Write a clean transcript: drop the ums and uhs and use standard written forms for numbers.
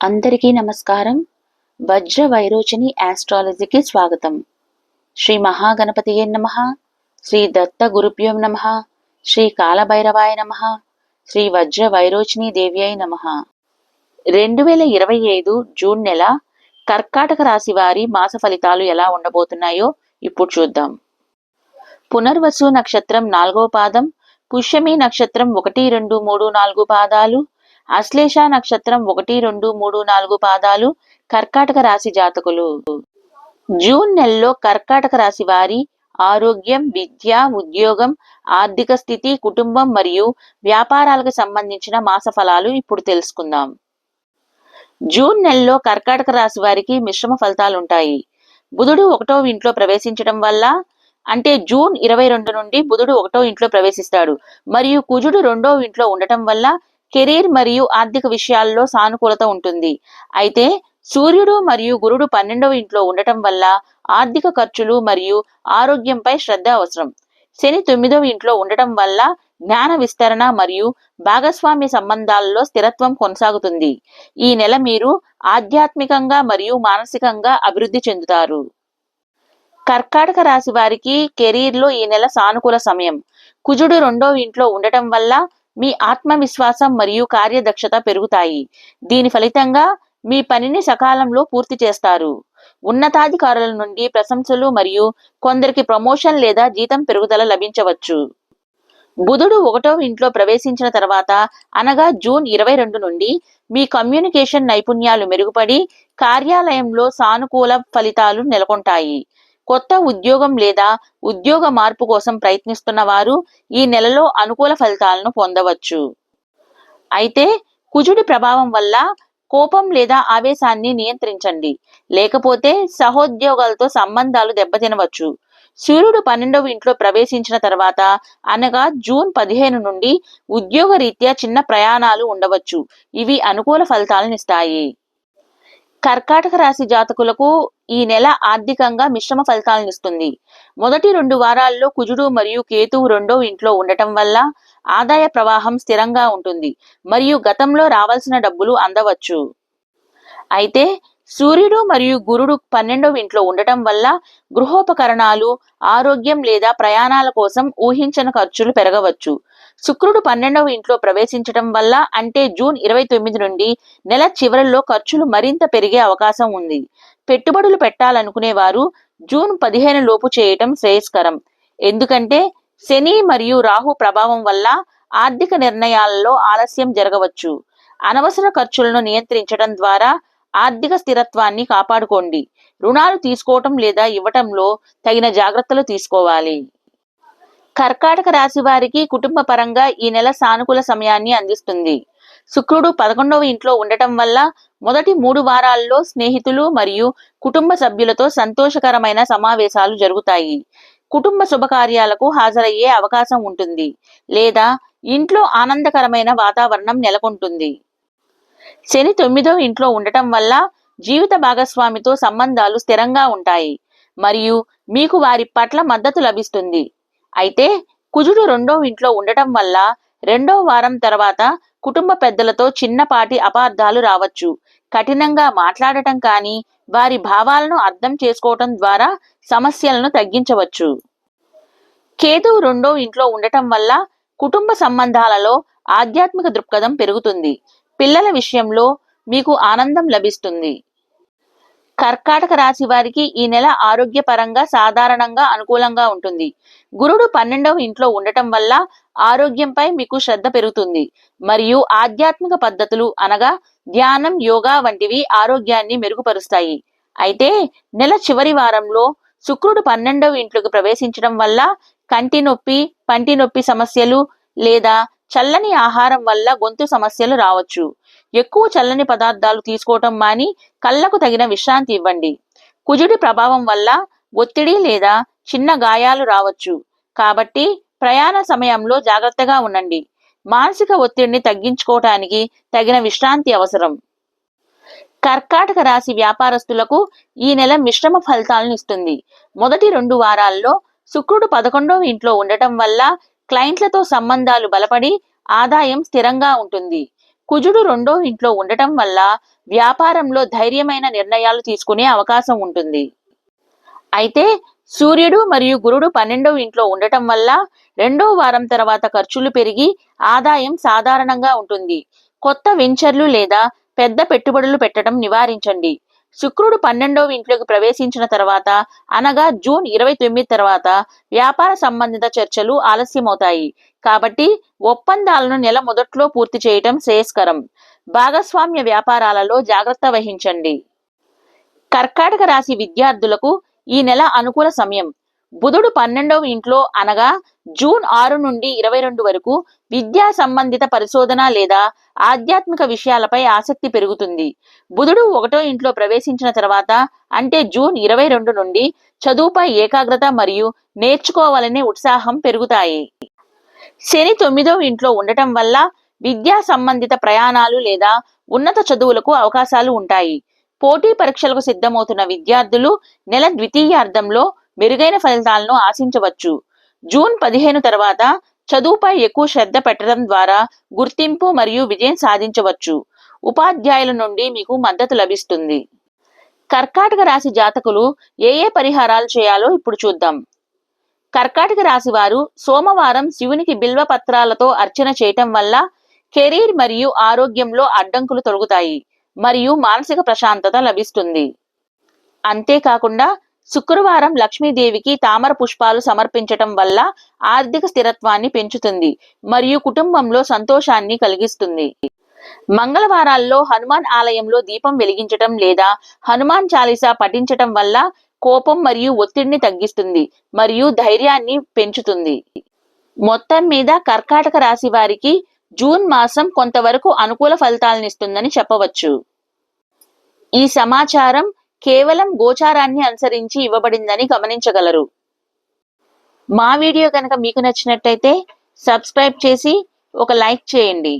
అందరికీ నమస్కారం. వజ్ర వైరోచని ఆస్ట్రాలజీకి స్వాగతం. శ్రీ మహాగణపతియే నమః, శ్రీ దత్త గురుభ్యో నమః, శ్రీ కాలభైరవాయ నమః, శ్రీ వజ్ర వైరోచని దేవ్యై నమః. 2025 జూన్ నెల కర్కాటక రాశి వారి మాస ఫలితాలు ఎలా ఉండబోతున్నాయో ఇప్పుడు చూద్దాం. పునర్వసు నక్షత్రం 4వ పాదం, పుష్యమి నక్షత్రం 1, 2, 3, 4 పాదాలు, అశ్లేష నక్షత్రం 1, 2, 3, 4 పాదాలు కర్కాటక రాశి జాతకులు. జూన్ నెలలో కర్కాటక రాశి వారి ఆరోగ్యం, విద్య, ఉద్యోగం, ఆర్థిక స్థితి, కుటుంబం మరియు వ్యాపారాలకు సంబంధించిన మాస ఫలాలు ఇప్పుడు తెలుసుకుందాం. జూన్ నెలలో కర్కాటక రాశి వారికి మిశ్రమ ఫలితాలు ఉంటాయి. బుధుడు 1వ ఇంట్లో ప్రవేశించడం వల్ల, అంటే జూన్ 22 నుండి బుధుడు 1వ ఇంట్లో ప్రవేశిస్తాడు మరియు కుజుడు 2వ ఇంట్లో ఉండటం వల్ల కెరీర్ మరియు ఆర్థిక విషయాల్లో సానుకూలత ఉంటుంది. అయితే సూర్యుడు మరియు గురుడు 12వ ఇంట్లో ఉండటం వల్ల ఆర్థిక ఖర్చులు మరియు ఆరోగ్యంపై శ్రద్ధ అవసరం. శని 9వ ఇంట్లో ఉండటం వల్ల జ్ఞాన విస్తరణ మరియు భాగస్వామ్య సంబంధాలలో స్థిరత్వం కొనసాగుతుంది. ఈ నెల మీరు ఆధ్యాత్మికంగా మరియు మానసికంగా అభివృద్ధి చెందుతారు. కర్కాటక రాశి వారికి కెరీర్లో ఈ నెల సానుకూల సమయం. కుజుడు 2వ ఇంట్లో ఉండటం వల్ల మీ ఆత్మవిశ్వాసం మరియు కార్యదక్షత పెరుగుతాయి. దీని ఫలితంగా మీ పనిని సకాలంలో పూర్తి చేస్తారు. ఉన్నతాధికారుల నుండి ప్రశంసలు మరియు కొందరికి ప్రమోషన్ లేదా జీతం పెరుగుదల లభించవచ్చు. బుధుడు 1వ ఇంట్లో ప్రవేశించిన తర్వాత, అనగా జూన్ 22 నుండి మీ కమ్యూనికేషన్ నైపుణ్యాలు మెరుగుపడి కార్యాలయంలో సానుకూల ఫలితాలు నెలకొంటాయి. కొత్త ఉద్యోగం లేదా ఉద్యోగ మార్పు కోసం ప్రయత్నిస్తున్న వారు ఈ నెలలో అనుకూల ఫలితాలను పొందవచ్చు. అయితే కుజుడి ప్రభావం వల్ల కోపం లేదా ఆవేశాన్ని నియంత్రించండి, లేకపోతే సహోద్యోగాలతో సంబంధాలు దెబ్బతినవచ్చు. సూర్యుడు 12వ ఇంట్లో ప్రవేశించిన తర్వాత, అనగా జూన్ 15 నుండి ఉద్యోగరీత్యా చిన్న ప్రయాణాలు ఉండవచ్చు. ఇవి అనుకూల ఫలితాలను ఇస్తాయి. కర్కాటక రాశి జాతకులకు ఈ నెల ఆర్థికంగా మిశ్రమ ఫలితాలను ఇస్తుంది. మొదటి 2 వారాల్లో కుజుడు మరియు కేతువు 2వ ఇంట్లో ఉండటం వల్ల ఆదాయ ప్రవాహం స్థిరంగా ఉంటుంది మరియు గతంలో రావాల్సిన డబ్బులు అందవచ్చు. అయితే సూర్యుడు మరియు గురుడు 12వ ఇంట్లో ఉండటం వల్ల గృహోపకరణాలు, ఆరోగ్యం లేదా ప్రయాణాల కోసం ఊహించని ఖర్చులు పెరగవచ్చు. శుక్రుడు 12వ ఇంట్లో ప్రవేశించడం వల్ల, అంటే జూన్ 29 నుండి నెల చివరిలో ఖర్చులు మరింత పెరిగే అవకాశం ఉంది. పెట్టుబడులు పెట్టాలనుకునే వారు జూన్ 15 లోపు చేయటం శ్రేయస్కరం. ఎందుకంటే శని మరియు రాహు ప్రభావం వల్ల ఆర్థిక నిర్ణయాలలో ఆలస్యం జరగవచ్చు. అనవసర ఖర్చులను నియంత్రించడం ద్వారా ఆర్థిక స్థిరత్వాన్ని కాపాడుకోండి. రుణాలు తీసుకోవటం లేదా ఇవ్వటంలో తగిన జాగ్రత్తలు తీసుకోవాలి. కర్కాటక రాశి వారికి కుటుంబ పరంగా ఈ నెల సానుకూల సమయాన్ని అందిస్తుంది. శుక్రుడు 11వ ఇంట్లో ఉండటం వల్ల మొదటి 3 వారాల్లో స్నేహితులు మరియు కుటుంబ సభ్యులతో సంతోషకరమైన సమావేశాలు జరుగుతాయి. కుటుంబ శుభకార్యాలకు హాజరయ్యే అవకాశం ఉంటుంది లేదా ఇంట్లో ఆనందకరమైన వాతావరణం నెలకొంటుంది. శని 9వ ఇంట్లో ఉండటం వల్ల జీవిత భాగస్వామితో సంబంధాలు స్థిరంగా ఉంటాయి మరియు మీకు వారి పట్ల మద్దతు లభిస్తుంది. అయితే కుజుడు 2వ ఇంట్లో ఉండటం వల్ల 2వ వారం తర్వాత కుటుంబ పెద్దలతో చిన్నపాటి అపార్థాలు రావచ్చు. కఠినంగా మాట్లాడటం కానీ వారి భావాలను అర్థం చేసుకోవటం ద్వారా సమస్యలను తగ్గించవచ్చు. కేతువు 2వ ఇంట్లో ఉండటం వల్ల కుటుంబ సంబంధాలలో ఆధ్యాత్మిక దృక్పథం పెరుగుతుంది. పిల్లల విషయంలో మీకు ఆనందం లభిస్తుంది. కర్కాటక రాశి వారికి ఈ నెల ఆరోగ్యపరంగా సాధారణంగా అనుకూలంగా ఉంటుంది. గురుడు 12వ ఇంట్లో ఉండటం వల్ల ఆరోగ్యంపై మీకు శ్రద్ధ పెరుగుతుంది మరియు ఆధ్యాత్మిక పద్ధతులు, అనగా ధ్యానం, యోగా వంటివి ఆరోగ్యాన్ని మెరుగుపరుస్తాయి. అయితే నెల చివరి వారంలో శుక్రుడు 12వ ఇంట్లోకి ప్రవేశించడం వల్ల కంటి నొప్పి, పంటి నొప్పి సమస్యలు లేదా చల్లని ఆహారం వల్ల గొంతు సమస్యలు రావచ్చు. ఎక్కువ చల్లని పదార్థాలు తీసుకోవటం మాని కళ్ళకు తగిన విశ్రాంతి ఇవ్వండి. కుజుడి ప్రభావం వల్ల ఒత్తిడి లేదా చిన్న గాయాలు రావచ్చు, కాబట్టి ప్రయాణ సమయంలో జాగ్రత్తగా ఉండండి. మానసిక ఒత్తిడిని తగ్గించుకోవటానికి తగిన విశ్రాంతి అవసరం. కర్కాటక రాశి వ్యాపారస్తులకు ఈ నెల మిశ్రమ ఫలితాలను ఇస్తుంది. మొదటి 2 వారాల్లో శుక్రుడు 11వ ఇంట్లో ఉండటం వల్ల క్లయింట్లతో సంబంధాలు బలపడి ఆదాయం స్థిరంగా ఉంటుంది. కుజుడు 2వ ఇంట్లో ఉండటం వల్ల వ్యాపారంలో ధైర్యమైన నిర్ణయాలు తీసుకునే అవకాశం ఉంటుంది. అయితే సూర్యుడు మరియు గురుడు 12వ ఇంట్లో ఉండటం వల్ల 2వ వారం తర్వాత ఖర్చులు పెరిగి ఆదాయం సాధారణంగా ఉంటుంది. కొత్త వెంచర్లు లేదా పెద్ద పెట్టుబడులు పెట్టడం నివారించండి. శుక్రుడు 12వ ఇంట్లోకి ప్రవేశించిన తర్వాత అనగా జూన్ 29 తర్వాత వ్యాపార సంబంధిత చర్చలు ఆలస్యమవుతాయి. కాబట్టి ఒప్పందాలను నెల మొదట్లో పూర్తి చేయటం శ్రేయస్కరం. భాగస్వామ్య వ్యాపారాలలో జాగ్రత్త వహించండి. కర్కాటక రాశి విద్యార్థులకు ఈ నెల అనుకూల సమయం. బుధుడు 12వ ఇంట్లో అనగా జూన్ 6 నుండి 22 వరకు విద్యా సంబంధిత పరిశోధన లేదా ఆధ్యాత్మిక విషయాలపై ఆసక్తి పెరుగుతుంది. బుధుడు 1వ ఇంట్లో ప్రవేశించిన తర్వాత అంటే జూన్ 22 నుండి చదువుపై ఏకాగ్రత మరియు నేర్చుకోవాలనే ఉత్సాహం పెరుగుతాయి. శని 9వ ఇంట్లో ఉండటం వల్ల విద్యా సంబంధిత ప్రయాణాలు లేదా ఉన్నత చదువులకు అవకాశాలు ఉంటాయి. పోటీ పరీక్షలకు సిద్ధమవుతున్న విద్యార్థులు నెల ద్వితీయార్థంలో మెరుగైన ఫలితాలను ఆశించవచ్చు. జూన్ 15 తర్వాత చదువుపై ఎక్కువ శ్రద్ధ పెట్టడం ద్వారా గుర్తింపు మరియు విజయం సాధించవచ్చు. ఉపాధ్యాయుల నుండి మీకు మద్దతు లభిస్తుంది. కర్కాటక రాశి జాతకులు ఏ పరిహారాలు చేయాలో ఇప్పుడు చూద్దాం. కర్కాటక రాశి వారు సోమవారం శివునికి బిల్వ పత్రాలతో అర్చన చేయటం వల్ల కెరీర్ మరియు ఆరోగ్యంలో అడ్డంకులు తొలగుతాయి మరియు మానసిక ప్రశాంతత లభిస్తుంది. అంతేకాకుండా శుక్రవారం లక్ష్మీదేవికి తామర పుష్పాలు సమర్పించటం వల్ల ఆర్థిక స్థిరత్వాన్ని పెంచుతుంది మరియు కుటుంబంలో సంతోషాన్ని కలిగిస్తుంది. మంగళవారాల్లో హనుమాన్ ఆలయంలో దీపం వెలిగించటం లేదా హనుమాన్ చాలీసా పఠించటం వల్ల కోపం మరియు ఒత్తిడిని తగ్గిస్తుంది మరియు ధైర్యాన్ని పెంచుతుంది. మొత్తం మీద కర్కాటక రాశి వారికి జూన్ మాసం కొంతవరకు అనుకూల ఫలితాలనిస్తుందని చెప్పవచ్చు. ఈ సమాచారం కేవలం గోచారాన్ని అనుసరించి ఇవ్వబడిందని గమనించగలరు. మా వీడియో కనుక మీకు నచ్చినట్టయితే సబ్స్క్రైబ్ చేసి ఒక లైక్ చేయండి.